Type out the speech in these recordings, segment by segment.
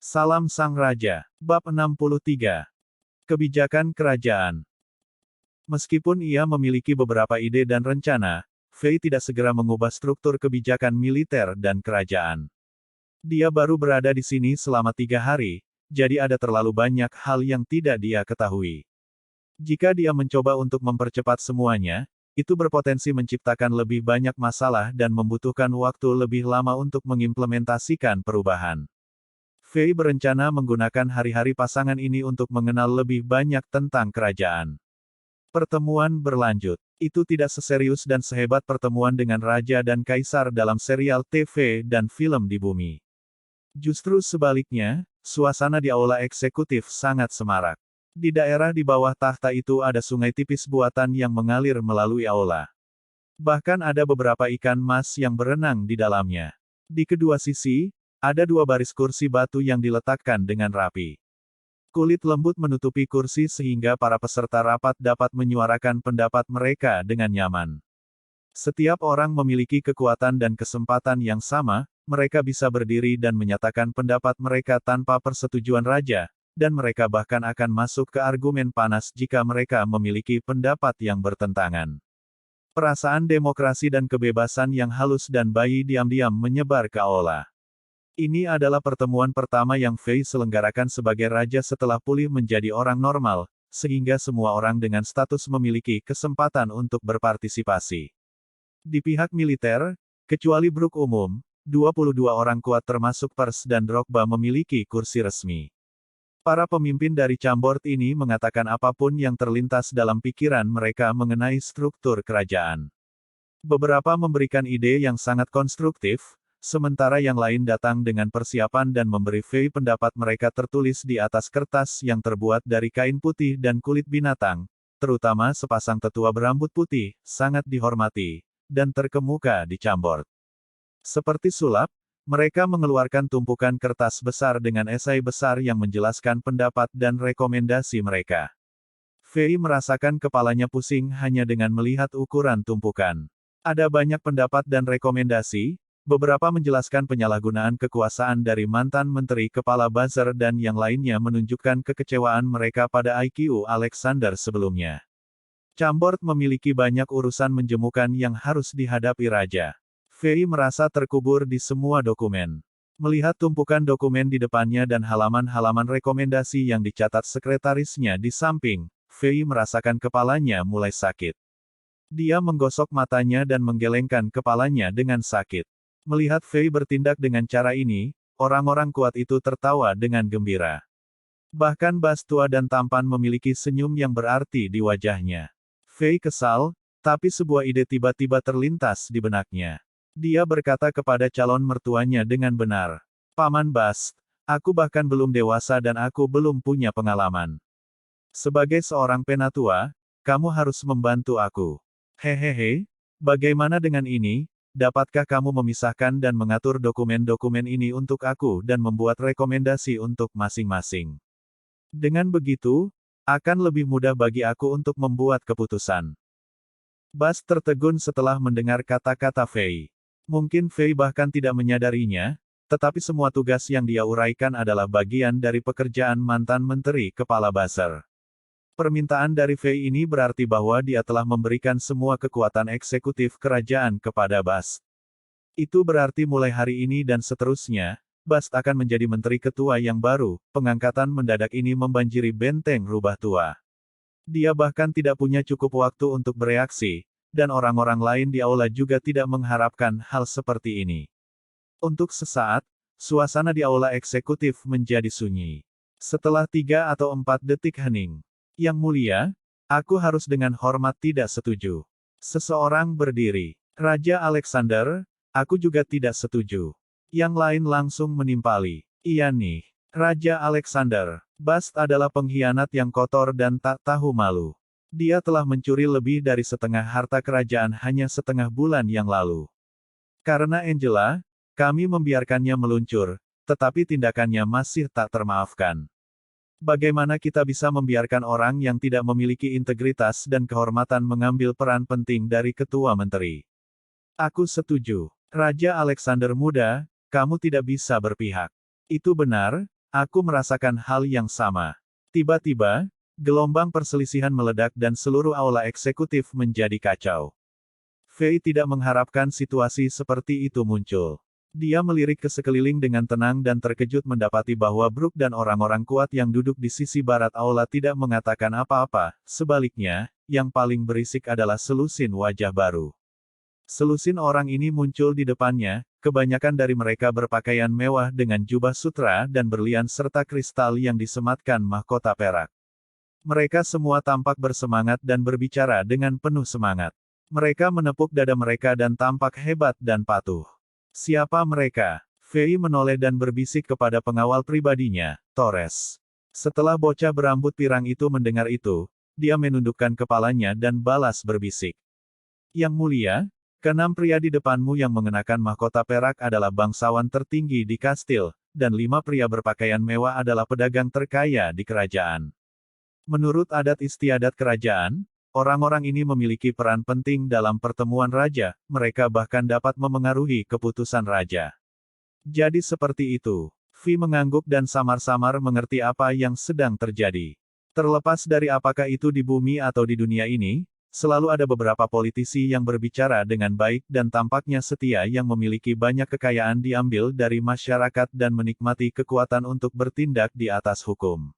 Salam Sang Raja. Bab 63. Kebijakan Kerajaan. Meskipun ia memiliki beberapa ide dan rencana, Fei tidak segera mengubah struktur kebijakan militer dan kerajaan. Dia baru berada di sini selama 3 hari, jadi ada terlalu banyak hal yang tidak dia ketahui. Jika dia mencoba untuk mempercepat semuanya, itu berpotensi menciptakan lebih banyak masalah dan membutuhkan waktu lebih lama untuk mengimplementasikan perubahan. Fei berencana menggunakan hari-hari pasangan ini untuk mengenal lebih banyak tentang kerajaan. Pertemuan berlanjut. Itu tidak seserius dan sehebat pertemuan dengan Raja dan Kaisar dalam serial TV dan film di bumi. Justru sebaliknya, suasana di aula eksekutif sangat semarak. Di daerah di bawah tahta itu ada sungai tipis buatan yang mengalir melalui aula. Bahkan ada beberapa ikan mas yang berenang di dalamnya. Di kedua sisi, ada 2 baris kursi batu yang diletakkan dengan rapi. Kulit lembut menutupi kursi sehingga para peserta rapat dapat menyuarakan pendapat mereka dengan nyaman. Setiap orang memiliki kekuatan dan kesempatan yang sama, mereka bisa berdiri dan menyatakan pendapat mereka tanpa persetujuan raja, dan mereka bahkan akan masuk ke argumen panas jika mereka memiliki pendapat yang bertentangan. Perasaan demokrasi dan kebebasan yang halus dan bayi diam-diam menyebar ke aula. Ini adalah pertemuan pertama yang Fei selenggarakan sebagai raja setelah pulih menjadi orang normal, sehingga semua orang dengan status memiliki kesempatan untuk berpartisipasi. Di pihak militer, kecuali Bruk umum, 22 orang kuat termasuk Pers dan Drogba memiliki kursi resmi. Para pemimpin dari Chambord ini mengatakan apapun yang terlintas dalam pikiran mereka mengenai struktur kerajaan. Beberapa memberikan ide yang sangat konstruktif, sementara yang lain datang dengan persiapan dan memberi Fei pendapat mereka tertulis di atas kertas yang terbuat dari kain putih dan kulit binatang, terutama sepasang tetua berambut putih, sangat dihormati, dan terkemuka di Chambord. Seperti sulap, mereka mengeluarkan tumpukan kertas besar dengan esai besar yang menjelaskan pendapat dan rekomendasi mereka. Fei merasakan kepalanya pusing hanya dengan melihat ukuran tumpukan. Ada banyak pendapat dan rekomendasi. Beberapa menjelaskan penyalahgunaan kekuasaan dari mantan Menteri Kepala Buzzer dan yang lainnya menunjukkan kekecewaan mereka pada IQ Alexander sebelumnya. Chambord memiliki banyak urusan menjemukan yang harus dihadapi raja. Fei merasa terkubur di semua dokumen. Melihat tumpukan dokumen di depannya dan halaman-halaman rekomendasi yang dicatat sekretarisnya di samping, Fei merasakan kepalanya mulai sakit. Dia menggosok matanya dan menggelengkan kepalanya dengan sakit. Melihat Fei bertindak dengan cara ini, orang-orang kuat itu tertawa dengan gembira. Bahkan Bas tua dan tampan memiliki senyum yang berarti di wajahnya. Fei kesal, tapi sebuah ide tiba-tiba terlintas di benaknya. Dia berkata kepada calon mertuanya dengan benar. Paman Bas, aku bahkan belum dewasa dan aku belum punya pengalaman. Sebagai seorang penatua, kamu harus membantu aku. Hehehe, bagaimana dengan ini? Dapatkah kamu memisahkan dan mengatur dokumen-dokumen ini untuk aku dan membuat rekomendasi untuk masing-masing? Dengan begitu, akan lebih mudah bagi aku untuk membuat keputusan. Bas tertegun setelah mendengar kata-kata Fei. Mungkin Fei bahkan tidak menyadarinya, tetapi semua tugas yang dia uraikan adalah bagian dari pekerjaan mantan Menteri Kepala Buzzer. Permintaan dari Fei ini berarti bahwa dia telah memberikan semua kekuatan eksekutif kerajaan kepada Bas. Itu berarti mulai hari ini dan seterusnya, Bas akan menjadi menteri ketua yang baru. Pengangkatan mendadak ini membanjiri benteng rubah tua. Dia bahkan tidak punya cukup waktu untuk bereaksi, dan orang-orang lain di aula juga tidak mengharapkan hal seperti ini. Untuk sesaat, suasana di aula eksekutif menjadi sunyi. Setelah 3 atau 4 detik hening. Yang mulia, aku harus dengan hormat tidak setuju. Seseorang berdiri. Raja Alexander, aku juga tidak setuju. Yang lain langsung menimpali. Iya nih. Raja Alexander, Bast adalah pengkhianat yang kotor dan tak tahu malu. Dia telah mencuri lebih dari setengah harta kerajaan hanya setengah bulan yang lalu. Karena Angela, kami membiarkannya meluncur, tetapi tindakannya masih tak termaafkan. Bagaimana kita bisa membiarkan orang yang tidak memiliki integritas dan kehormatan mengambil peran penting dari ketua menteri? Aku setuju. Raja Alexander muda, kamu tidak bisa berpihak. Itu benar, Aku merasakan hal yang sama. Tiba-tiba, gelombang perselisihan meledak dan seluruh aula eksekutif menjadi kacau. Fei tidak mengharapkan situasi seperti itu muncul. Dia melirik ke sekeliling dengan tenang dan terkejut mendapati bahwa Brook dan orang-orang kuat yang duduk di sisi barat aula tidak mengatakan apa-apa, sebaliknya, yang paling berisik adalah selusin wajah baru. Selusin orang ini muncul di depannya, kebanyakan dari mereka berpakaian mewah dengan jubah sutra dan berlian serta kristal yang disematkan mahkota perak. Mereka semua tampak bersemangat dan berbicara dengan penuh semangat. Mereka menepuk dada mereka dan tampak hebat dan patuh. Siapa mereka? Fei menoleh dan berbisik kepada pengawal pribadinya, Torres. Setelah bocah berambut pirang itu mendengar itu, dia menundukkan kepalanya dan balas berbisik. Yang mulia, keenam pria di depanmu yang mengenakan mahkota perak adalah bangsawan tertinggi di kastil, dan 5 pria berpakaian mewah adalah pedagang terkaya di kerajaan. Menurut adat istiadat kerajaan, orang-orang ini memiliki peran penting dalam pertemuan raja, mereka bahkan dapat memengaruhi keputusan raja. Jadi seperti itu. Vi mengangguk dan samar-samar mengerti apa yang sedang terjadi. Terlepas dari apakah itu di bumi atau di dunia ini, selalu ada beberapa politisi yang berbicara dengan baik dan tampaknya setia yang memiliki banyak kekayaan diambil dari masyarakat dan menikmati kekuatan untuk bertindak di atas hukum.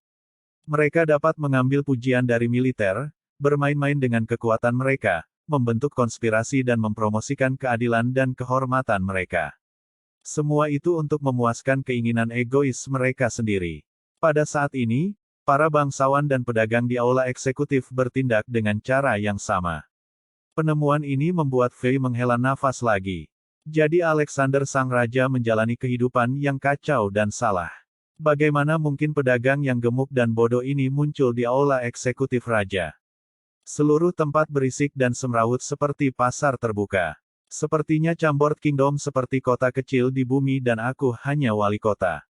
Mereka dapat mengambil pujian dari militer, bermain-main dengan kekuatan mereka, membentuk konspirasi dan mempromosikan keadilan dan kehormatan mereka. Semua itu untuk memuaskan keinginan egois mereka sendiri. Pada saat ini, para bangsawan dan pedagang di aula eksekutif bertindak dengan cara yang sama. Penemuan ini membuat Fei menghela nafas lagi. Jadi Alexander Sang Raja menjalani kehidupan yang kacau dan salah. Bagaimana mungkin pedagang yang gemuk dan bodoh ini muncul di aula eksekutif raja? Seluruh tempat berisik dan semrawut seperti pasar terbuka. Sepertinya Chambord Kingdom seperti kota kecil di bumi dan aku hanya wali kota.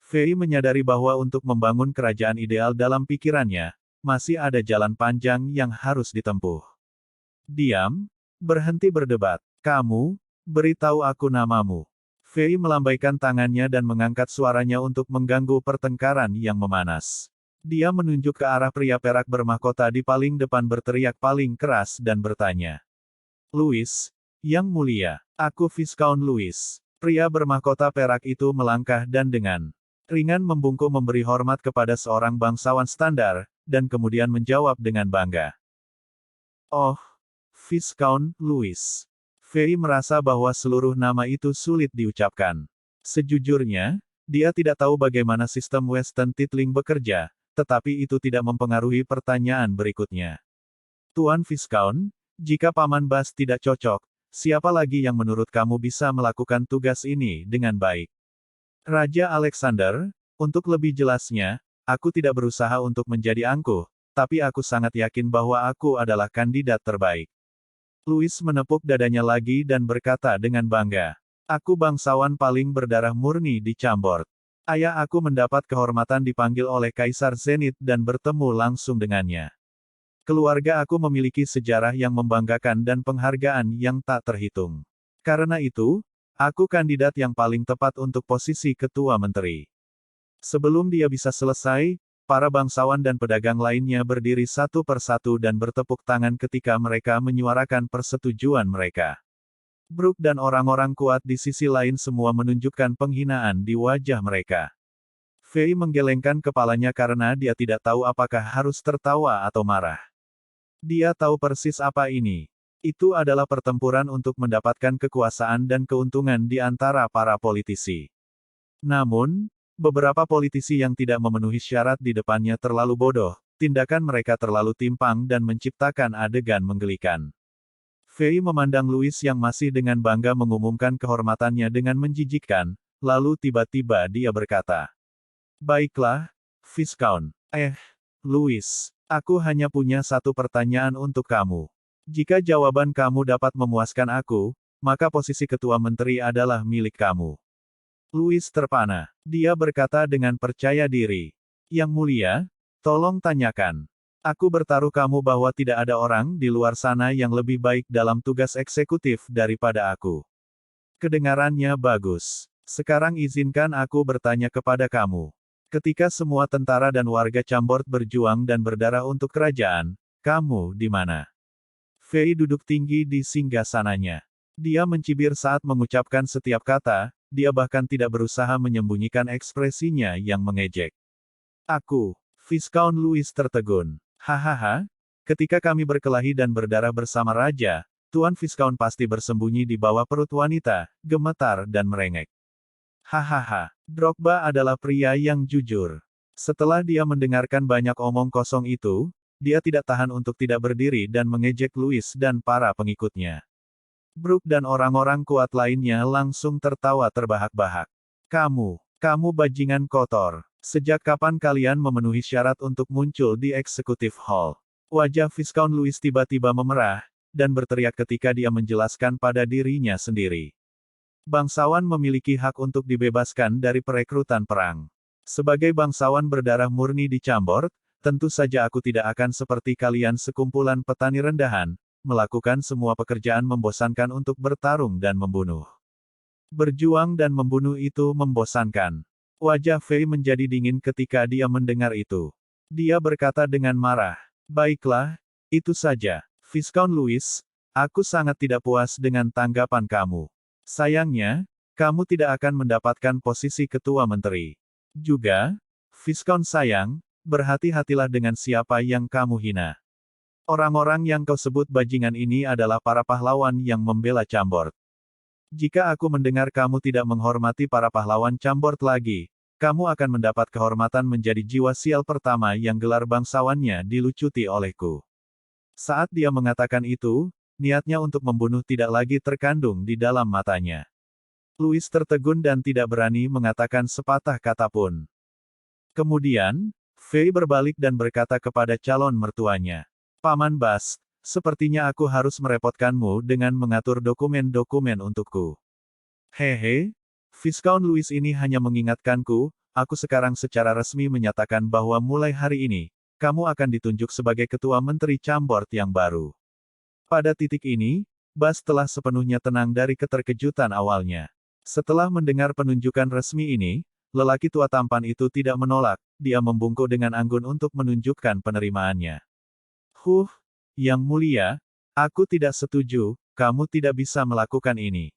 Fei menyadari bahwa untuk membangun kerajaan ideal dalam pikirannya, masih ada jalan panjang yang harus ditempuh. Diam, berhenti berdebat. Kamu, beritahu aku namamu. Fei melambaikan tangannya dan mengangkat suaranya untuk mengganggu pertengkaran yang memanas. Dia menunjuk ke arah pria perak bermahkota di paling depan berteriak paling keras dan bertanya. Louis, yang mulia, aku Viscount Louis. Pria bermahkota perak itu melangkah dan dengan ringan membungkuk memberi hormat kepada seorang bangsawan standar, dan kemudian menjawab dengan bangga. Oh, Viscount Louis. Fei merasa bahwa seluruh nama itu sulit diucapkan. Sejujurnya, dia tidak tahu bagaimana sistem Western Titling bekerja, tetapi itu tidak mempengaruhi pertanyaan berikutnya. Tuan Viscount, jika Paman Bas tidak cocok, siapa lagi yang menurut kamu bisa melakukan tugas ini dengan baik? Raja Alexander, untuk lebih jelasnya, aku tidak berusaha untuk menjadi angkuh, tapi aku sangat yakin bahwa aku adalah kandidat terbaik. Louis menepuk dadanya lagi dan berkata dengan bangga. Aku bangsawan paling berdarah murni di Chambord. Ayah aku mendapat kehormatan dipanggil oleh Kaisar Zenith dan bertemu langsung dengannya. Keluarga aku memiliki sejarah yang membanggakan dan penghargaan yang tak terhitung. Karena itu, aku kandidat yang paling tepat untuk posisi ketua menteri. Sebelum dia bisa selesai, para bangsawan dan pedagang lainnya berdiri satu persatu dan bertepuk tangan ketika mereka menyuarakan persetujuan mereka. Brook dan orang-orang kuat di sisi lain semua menunjukkan penghinaan di wajah mereka. Fei menggelengkan kepalanya karena dia tidak tahu apakah harus tertawa atau marah. Dia tahu persis apa ini. Itu adalah pertempuran untuk mendapatkan kekuasaan dan keuntungan di antara para politisi. Namun, beberapa politisi yang tidak memenuhi syarat di depannya terlalu bodoh, tindakan mereka terlalu timpang dan menciptakan adegan menggelikan. Fei memandang Louis yang masih dengan bangga mengumumkan kehormatannya dengan menjijikkan, lalu tiba-tiba dia berkata. Baiklah, Viscount. Louis, aku hanya punya satu pertanyaan untuk kamu. Jika jawaban kamu dapat memuaskan aku, maka posisi ketua menteri adalah milik kamu. Louis terpana. Dia berkata dengan percaya diri. Yang mulia, tolong tanyakan. Aku bertaruh kamu bahwa tidak ada orang di luar sana yang lebih baik dalam tugas eksekutif daripada aku. Kedengarannya bagus. Sekarang izinkan aku bertanya kepada kamu. Ketika semua tentara dan warga Chambord berjuang dan berdarah untuk kerajaan, kamu di mana? Fei duduk tinggi di singgasananya. Dia mencibir saat mengucapkan setiap kata, dia bahkan tidak berusaha menyembunyikan ekspresinya yang mengejek. Aku, Viscount Louis tertegun. Hahaha, ketika kami berkelahi dan berdarah bersama raja, Tuan Viscount pasti bersembunyi di bawah perut wanita, gemetar dan merengek. Hahaha, Drogba adalah pria yang jujur. Setelah dia mendengarkan banyak omong kosong itu, dia tidak tahan untuk tidak berdiri dan mengejek Louis dan para pengikutnya. Brooke dan orang-orang kuat lainnya langsung tertawa terbahak-bahak. Kamu bajingan kotor. Sejak kapan kalian memenuhi syarat untuk muncul di Executive Hall? Wajah Viscount Louis tiba-tiba memerah, dan berteriak ketika dia menjelaskan pada dirinya sendiri. Bangsawan memiliki hak untuk dibebaskan dari perekrutan perang. Sebagai bangsawan berdarah murni di Chambord, tentu saja aku tidak akan seperti kalian sekumpulan petani rendahan, melakukan semua pekerjaan membosankan untuk bertarung dan membunuh. Berjuang dan membunuh itu membosankan. Wajah Fei menjadi dingin ketika dia mendengar itu. Dia berkata dengan marah, "Baiklah, itu saja, Viscount Louis, aku sangat tidak puas dengan tanggapan kamu. Sayangnya, kamu tidak akan mendapatkan posisi ketua menteri. Juga, Viscount sayang, berhati-hatilah dengan siapa yang kamu hina. Orang-orang yang kau sebut bajingan ini adalah para pahlawan yang membela Chambord. Jika aku mendengar kamu tidak menghormati para pahlawan Chambord lagi, kamu akan mendapat kehormatan menjadi jiwa sial pertama yang gelar bangsawannya dilucuti olehku." Saat dia mengatakan itu, niatnya untuk membunuh tidak lagi terkandung di dalam matanya. Louis tertegun dan tidak berani mengatakan sepatah kata pun. Kemudian, Fei berbalik dan berkata kepada calon mertuanya, "Paman Bas, sepertinya aku harus merepotkanmu dengan mengatur dokumen-dokumen untukku." Hehe, Viscount Louis ini hanya mengingatkanku, aku sekarang secara resmi menyatakan bahwa mulai hari ini, kamu akan ditunjuk sebagai ketua menteri Chambord yang baru. Pada titik ini, Bas telah sepenuhnya tenang dari keterkejutan awalnya. Setelah mendengar penunjukan resmi ini, lelaki tua tampan itu tidak menolak, dia membungkuk dengan anggun untuk menunjukkan penerimaannya. Yang mulia, aku tidak setuju, kamu tidak bisa melakukan ini.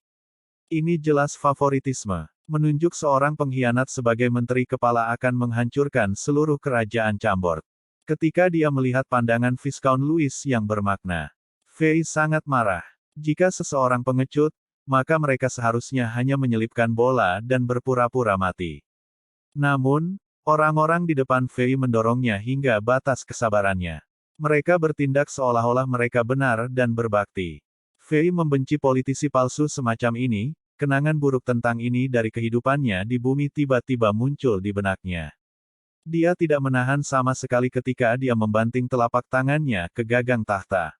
Ini jelas favoritisme. Menunjuk seorang pengkhianat sebagai menteri kepala akan menghancurkan seluruh kerajaan Chambord. Ketika dia melihat pandangan Viscount Louis yang bermakna, Fei sangat marah. Jika seseorang pengecut, maka mereka seharusnya hanya menyelipkan bola dan berpura-pura mati. Namun, orang-orang di depan Fei mendorongnya hingga batas kesabarannya. Mereka bertindak seolah-olah mereka benar dan berbakti. Fei membenci politisi palsu semacam ini, kenangan buruk tentang ini dari kehidupannya di bumi tiba-tiba muncul di benaknya. Dia tidak menahan sama sekali ketika dia membanting telapak tangannya ke gagang tahta.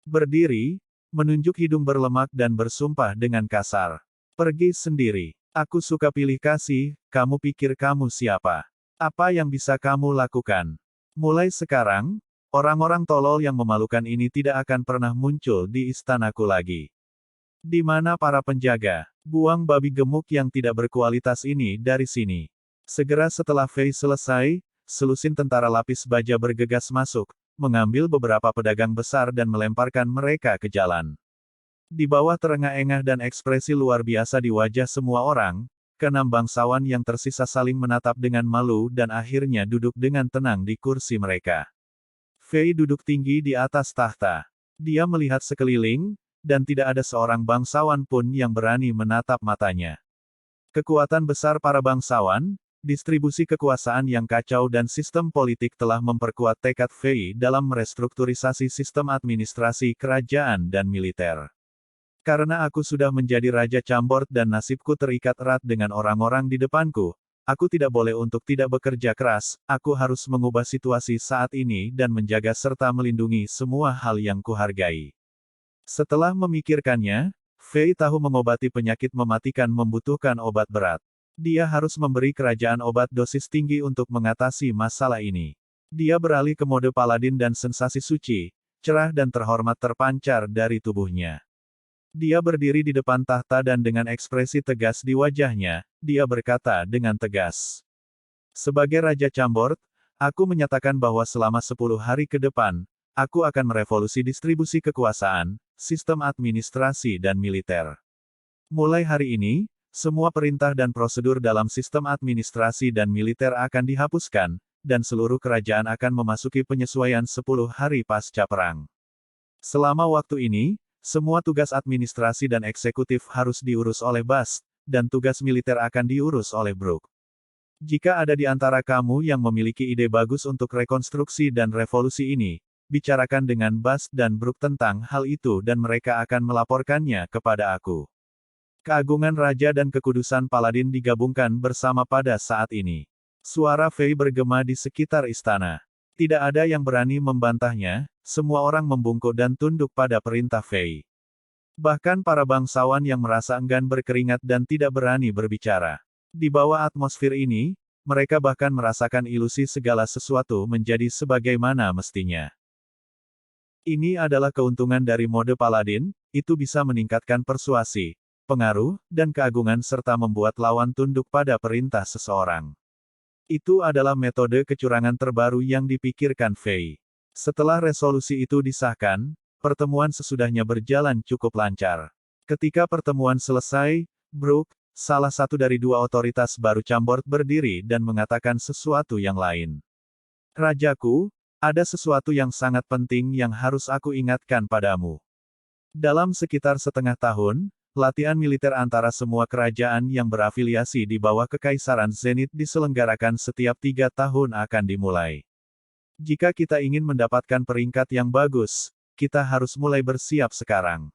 Berdiri, menunjuk hidung berlemak dan bersumpah dengan kasar. "Pergi sendiri. Aku suka pilih kasih, kamu pikir kamu siapa? Apa yang bisa kamu lakukan? Mulai sekarang, orang-orang tolol yang memalukan ini tidak akan pernah muncul di istanaku lagi. Di mana para penjaga? Buang babi gemuk yang tidak berkualitas ini dari sini." Segera setelah Fei selesai, selusin tentara lapis baja bergegas masuk, mengambil beberapa pedagang besar dan melemparkan mereka ke jalan. Di bawah terengah-engah dan ekspresi luar biasa di wajah semua orang, keenam bangsawan yang tersisa saling menatap dengan malu dan akhirnya duduk dengan tenang di kursi mereka. Fei duduk tinggi di atas tahta. Dia melihat sekeliling, dan tidak ada seorang bangsawan pun yang berani menatap matanya. Kekuatan besar para bangsawan, distribusi kekuasaan yang kacau dan sistem politik telah memperkuat tekad Fei dalam merestrukturisasi sistem administrasi kerajaan dan militer. Karena aku sudah menjadi Raja Chambord dan nasibku terikat erat dengan orang-orang di depanku, aku tidak boleh untuk tidak bekerja keras, aku harus mengubah situasi saat ini dan menjaga serta melindungi semua hal yang kuhargai. Setelah memikirkannya, Fei tahu mengobati penyakit mematikan membutuhkan obat berat. Dia harus memberi kerajaan obat dosis tinggi untuk mengatasi masalah ini. Dia beralih ke mode paladin dan sensasi suci, cerah dan terhormat terpancar dari tubuhnya. Dia berdiri di depan tahta dan dengan ekspresi tegas di wajahnya, dia berkata dengan tegas, Sebagai Raja Chambord, aku menyatakan bahwa selama 10 hari ke depan, aku akan merevolusi distribusi kekuasaan, sistem administrasi dan militer. Mulai hari ini, semua perintah dan prosedur dalam sistem administrasi dan militer akan dihapuskan, dan seluruh kerajaan akan memasuki penyesuaian 10 hari pasca perang. Selama waktu ini, semua tugas administrasi dan eksekutif harus diurus oleh Bast, dan tugas militer akan diurus oleh Brook. Jika ada di antara kamu yang memiliki ide bagus untuk rekonstruksi dan revolusi ini, bicarakan dengan Bast dan Brook tentang hal itu dan mereka akan melaporkannya kepada aku. Keagungan Raja dan kekudusan Paladin digabungkan bersama pada saat ini. Suara Fei bergema di sekitar istana. Tidak ada yang berani membantahnya, semua orang membungkuk dan tunduk pada perintah Fei. Bahkan para bangsawan yang merasa enggan berkeringat dan tidak berani berbicara. Di bawah atmosfer ini, mereka bahkan merasakan ilusi segala sesuatu menjadi sebagaimana mestinya. Ini adalah keuntungan dari mode Paladin, itu bisa meningkatkan persuasi, pengaruh, dan keagungan serta membuat lawan tunduk pada perintah seseorang. Itu adalah metode kecurangan terbaru yang dipikirkan Fei. Setelah resolusi itu disahkan, pertemuan sesudahnya berjalan cukup lancar. Ketika pertemuan selesai, Brook, salah satu dari dua otoritas baru Chambord berdiri dan mengatakan sesuatu yang lain. Rajaku, ada sesuatu yang sangat penting yang harus aku ingatkan padamu. Dalam sekitar setengah tahun, latihan militer antara semua kerajaan yang berafiliasi di bawah Kekaisaran Zenith diselenggarakan setiap 3 tahun akan dimulai. Jika kita ingin mendapatkan peringkat yang bagus, kita harus mulai bersiap sekarang.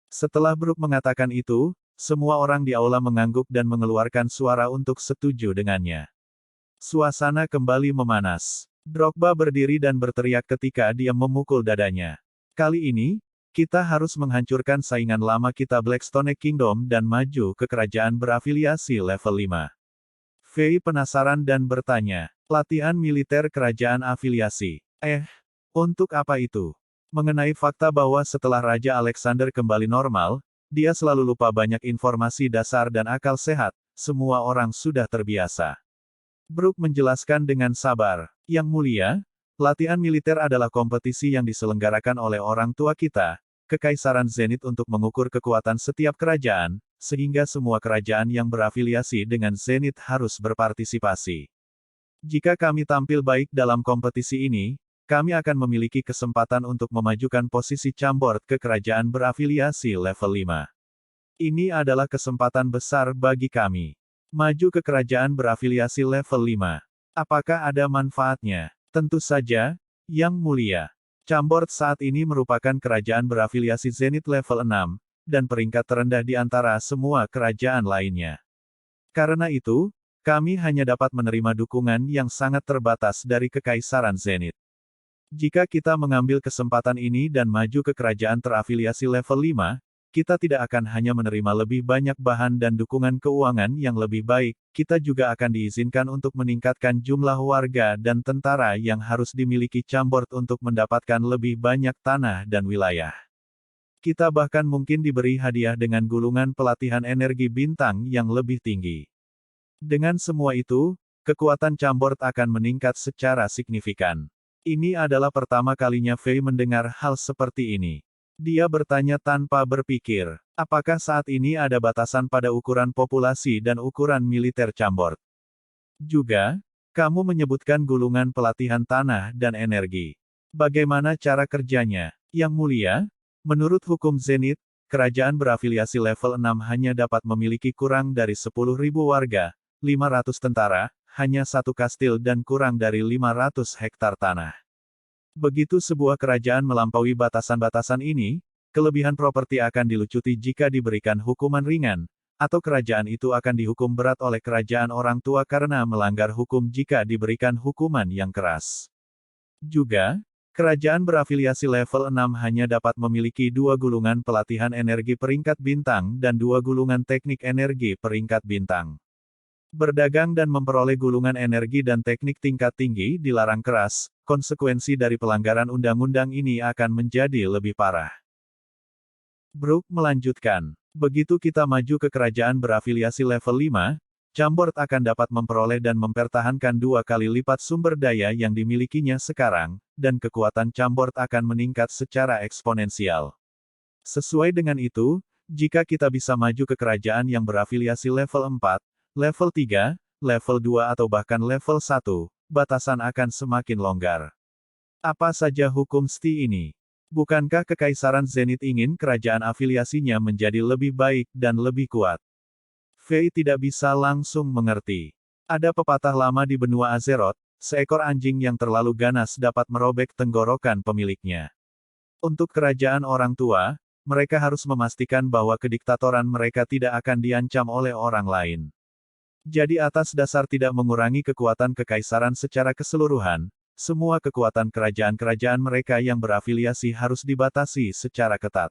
Setelah Brook mengatakan itu, semua orang di aula mengangguk dan mengeluarkan suara untuk setuju dengannya. Suasana kembali memanas. Drogba berdiri dan berteriak ketika dia memukul dadanya. Kali ini, kita harus menghancurkan saingan lama kita Blackstone Kingdom dan maju ke kerajaan berafiliasi level 5. Fei penasaran dan bertanya, latihan militer kerajaan afiliasi. Untuk apa itu? Mengenai fakta bahwa setelah Raja Alexander kembali normal, dia selalu lupa banyak informasi dasar dan akal sehat, semua orang sudah terbiasa. Brook menjelaskan dengan sabar, Yang Mulia, latihan militer adalah kompetisi yang diselenggarakan oleh orang tua kita, Kekaisaran Zenith untuk mengukur kekuatan setiap kerajaan, sehingga semua kerajaan yang berafiliasi dengan Zenith harus berpartisipasi. Jika kami tampil baik dalam kompetisi ini, kami akan memiliki kesempatan untuk memajukan posisi Chambord ke kerajaan berafiliasi level 5. Ini adalah kesempatan besar bagi kami. Maju ke kerajaan berafiliasi level 5. Apakah ada manfaatnya? Tentu saja, Yang Mulia. Chambord saat ini merupakan kerajaan berafiliasi Zenith level 6, dan peringkat terendah di antara semua kerajaan lainnya. Karena itu, kami hanya dapat menerima dukungan yang sangat terbatas dari Kekaisaran Zenith. Jika kita mengambil kesempatan ini dan maju ke kerajaan terafiliasi level 5, kita tidak akan hanya menerima lebih banyak bahan dan dukungan keuangan yang lebih baik, kita juga akan diizinkan untuk meningkatkan jumlah warga dan tentara yang harus dimiliki Chambord untuk mendapatkan lebih banyak tanah dan wilayah. Kita bahkan mungkin diberi hadiah dengan gulungan pelatihan energi bintang yang lebih tinggi. Dengan semua itu, kekuatan Chambord akan meningkat secara signifikan. Ini adalah pertama kalinya Fei mendengar hal seperti ini. Dia bertanya tanpa berpikir, apakah saat ini ada batasan pada ukuran populasi dan ukuran militer Chambord? Juga, kamu menyebutkan gulungan pelatihan tanah dan energi. Bagaimana cara kerjanya? Yang Mulia, menurut hukum Zenith, kerajaan berafiliasi level 6 hanya dapat memiliki kurang dari 10.000 warga, 500 tentara, hanya 1 kastil dan kurang dari 500 hektar tanah. Begitu sebuah kerajaan melampaui batasan-batasan ini, kelebihan properti akan dilucuti jika diberikan hukuman ringan, atau kerajaan itu akan dihukum berat oleh kerajaan orang tua karena melanggar hukum jika diberikan hukuman yang keras. Juga, kerajaan berafiliasi level 6 hanya dapat memiliki 2 gulungan pelatihan energi peringkat bintang dan 2 gulungan teknik energi peringkat bintang. Berdagang dan memperoleh gulungan energi dan teknik tingkat tinggi dilarang keras, konsekuensi dari pelanggaran undang-undang ini akan menjadi lebih parah. Brook melanjutkan, begitu kita maju ke kerajaan berafiliasi level 5, Chambord akan dapat memperoleh dan mempertahankan 2 kali lipat sumber daya yang dimilikinya sekarang, dan kekuatan Chambord akan meningkat secara eksponensial. Sesuai dengan itu, jika kita bisa maju ke kerajaan yang berafiliasi level 4, level 3, level 2 atau bahkan level 1, batasan akan semakin longgar. Apa saja hukum STI ini? Bukankah Kekaisaran Zenith ingin kerajaan afiliasinya menjadi lebih baik dan lebih kuat? Fei tidak bisa langsung mengerti. Ada pepatah lama di benua Azeroth, seekor anjing yang terlalu ganas dapat merobek tenggorokan pemiliknya. Untuk kerajaan orang tua, mereka harus memastikan bahwa kediktatoran mereka tidak akan diancam oleh orang lain. Jadi atas dasar tidak mengurangi kekuatan kekaisaran secara keseluruhan, semua kekuatan kerajaan-kerajaan mereka yang berafiliasi harus dibatasi secara ketat.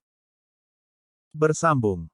Bersambung.